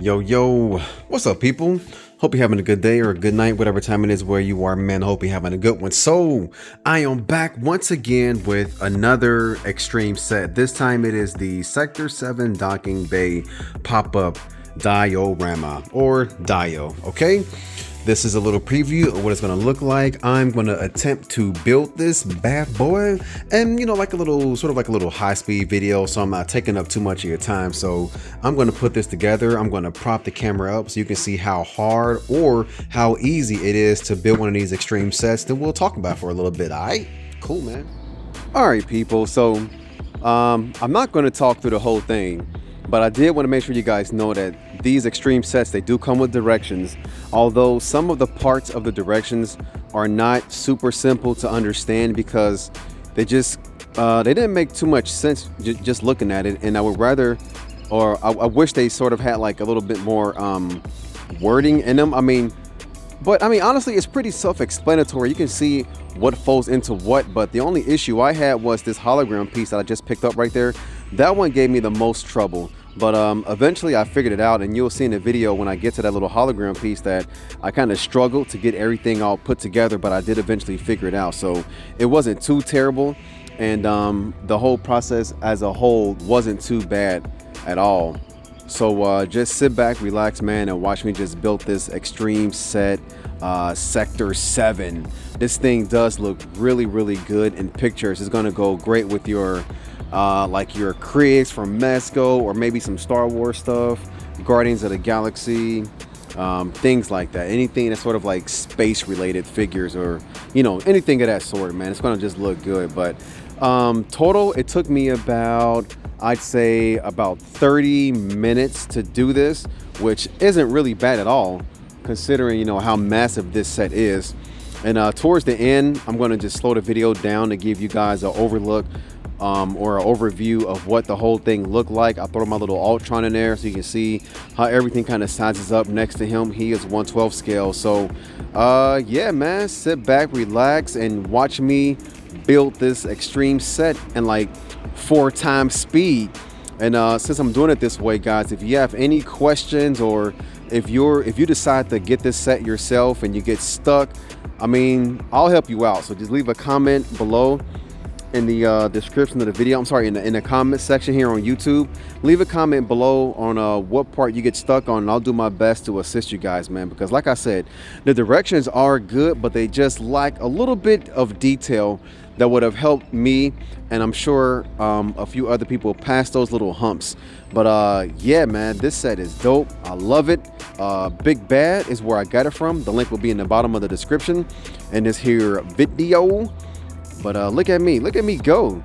Yo, what's up, people? Hope you're having a good day or a good night, whatever time it is where you are, man. Hope you're having a good one. So, I am back once again with another extreme set. This time it is the Sector 7 Docking Bay pop-up diorama, or dio, okay? This is a little preview of what it's going to look like. I'm going to attempt to build this bad boy, and like a little high-speed video, so I'm not taking up too much of your time. So I'm going to put this together. I'm going to prop the camera up so you can see how hard or how easy it is to build one of these extreme sets that we'll talk about for a little bit. All right, cool, man. All right, people, so I'm not going to talk through the whole thing, but I did want to make sure you guys know that these extreme sets, they do come with directions, although some of the parts of the directions are not super simple to understand because they didn't make too much sense just looking at it. And I would rather, or I wish they sort of had like a little bit more wording in them. But honestly, it's pretty self-explanatory. You can see what folds into what, but the only issue I had was this hologram piece that I just picked up right there. That one gave me the most trouble. But eventually I figured it out, and you'll see in the video when I get to that little hologram piece that I kind of struggled to get everything all put together, but I did eventually figure it out. So it wasn't too terrible, and the whole process as a whole wasn't too bad at all. So just sit back, relax, man, and watch me just build this extreme set, Sector 7. This thing does look really, really good in pictures. It's gonna go great with your like your Krigs from Mesco, or maybe some Star Wars stuff, Guardians of the Galaxy, things like that. Anything that's sort of like space related figures, or anything of that sort, man. It's gonna just look good. But total, it took me about, I'd say about 30 minutes to do this, which isn't really bad at all considering how massive this set is. And towards the end, I'm going to just slow the video down to give you guys an overlook or an overview of what the whole thing looked like. I throw my little Ultron in there so you can see how everything kind of sizes up next to him. He is 1/12 scale. So yeah, man, sit back, relax, and watch me build this extreme set in like 4 times speed. And since I'm doing it this way, guys, if you have any questions, or if you decide to get this set yourself and you get stuck, I'll help you out. So just leave a comment below in the description of the video. I'm sorry, in the comment section here on YouTube. Leave a comment below on what part you get stuck on, and I'll do my best to assist you guys, man, because like I said, the directions are good, but they just lack a little bit of detail that would have helped me, and I'm sure a few other people past those little humps. But yeah, man, this set is dope. I love it. Big Bad is where I got it from. The link will be in the bottom of the description in this here video. But look at me go.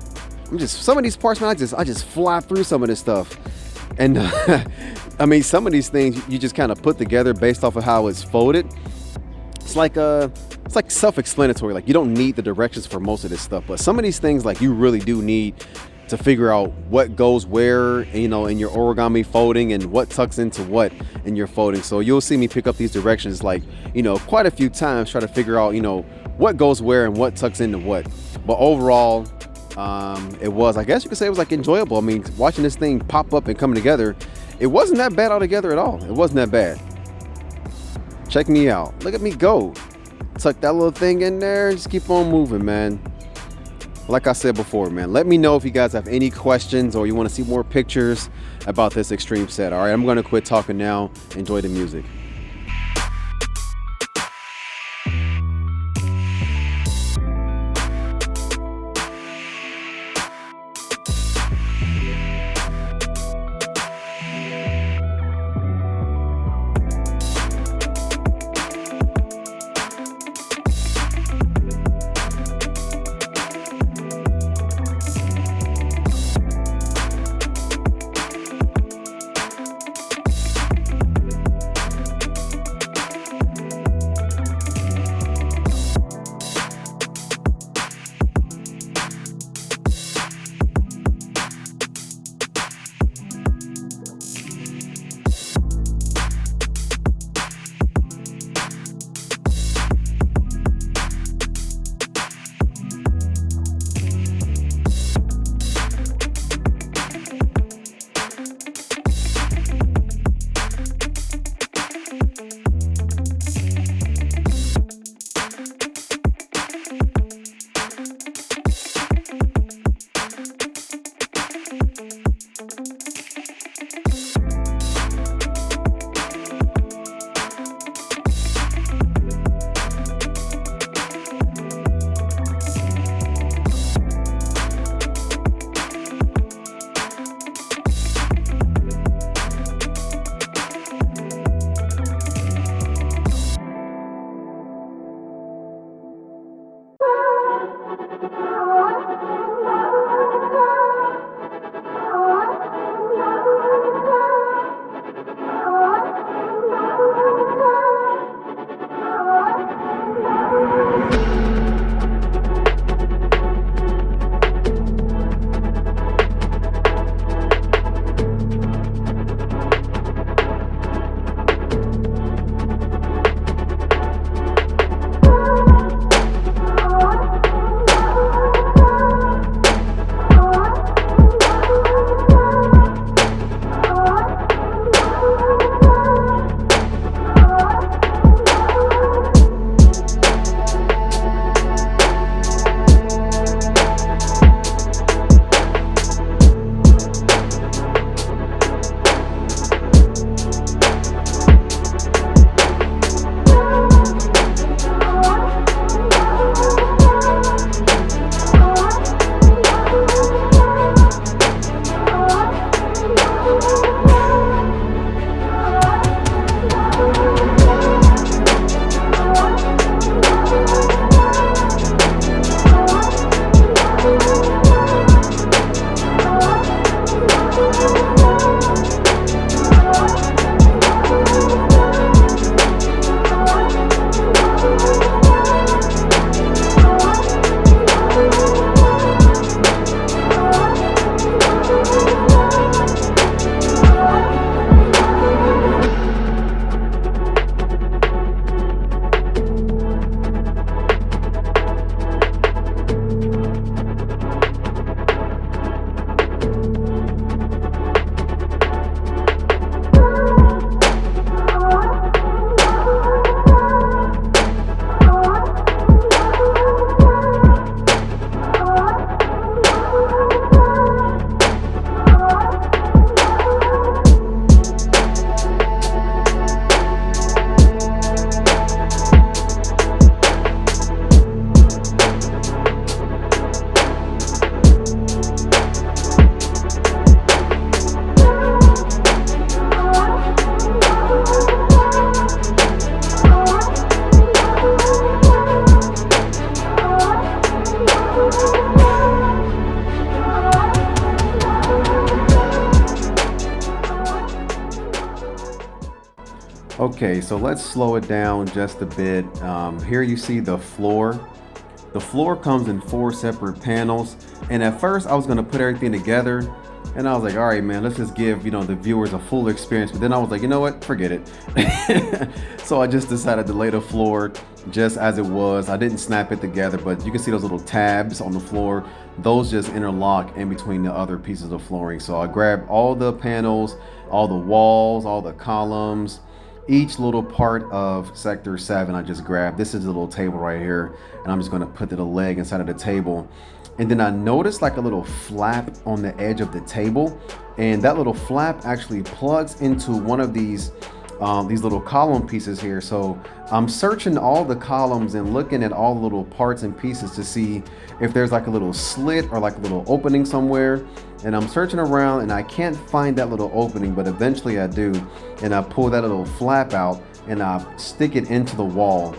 Some of these parts, man, I just fly through some of this stuff. And some of these things you just kind of put together based off of how it's folded. It's like self-explanatory. Like, you don't need the directions for most of this stuff, but some of these things, like, you really do need to figure out what goes where, in your origami folding, and what tucks into what in your folding. So you'll see me pick up these directions like, quite a few times, try to figure out, what goes where and what tucks into what. But overall, it was, I guess you could say, it was like enjoyable. Watching this thing pop up and coming together, it wasn't that bad altogether at all. It wasn't that bad. Check me out. Look at me go. Tuck that little thing in there, just keep on moving, man. Like I said before, man, let me know if you guys have any questions or you want to see more pictures about this extreme set. All right, I'm going to quit talking now. Enjoy the music. Okay, so let's slow it down just a bit. Here you see the floor. The floor comes in 4 separate panels, and at first I was gonna put everything together, and I was like, all right, man, let's just give the viewers a full experience. But then I was like, you know what, forget it. So I just decided to lay the floor just as it was. I didn't snap it together, but you can see those little tabs on the floor. Those just interlock in between the other pieces of flooring. So I grabbed all the panels, all the walls, all the columns, each little part of sector 7. I just grabbed. This is a little table right here, and I'm just going to put the leg inside of the table. And then I noticed like a little flap on the edge of the table, and that little flap actually plugs into one of these little column pieces here. So I'm searching all the columns and looking at all the little parts and pieces to see if there's like a little slit or like a little opening somewhere. And I'm searching around and I can't find that little opening, but eventually I do. And I pull that little flap out and I stick it into the wall.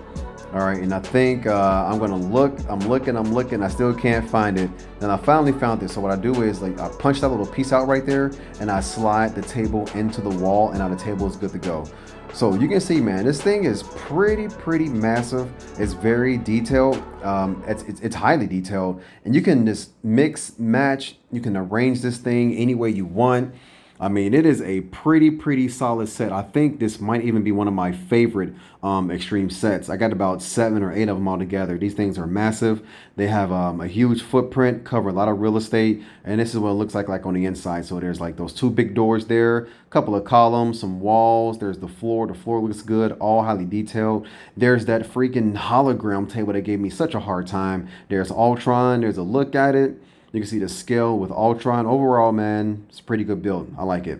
All right, and I think I'm gonna look, I'm looking, I still can't find it. Then I finally found it. So what I do is like I punch that little piece out right there and I slide the table into the wall, and now the table is good to go. So you can see, man, this thing is pretty massive. It's very detailed. It's highly detailed, and you can just mix, match, you can arrange this thing any way you want. I mean, it is a pretty solid set. I think this might even be one of my favorite extreme sets. I got about 7 or 8 of them all together. These things are massive. They have a huge footprint, cover a lot of real estate, and this is what it looks like on the inside. So there's like those 2 big doors there, a couple of columns, some walls. There's the floor. The floor looks good, all highly detailed. There's that freaking hologram table that gave me such a hard time. There's Ultron. There's a look at it. You can see the scale with Ultron. Overall, man, it's a pretty good build. I like it.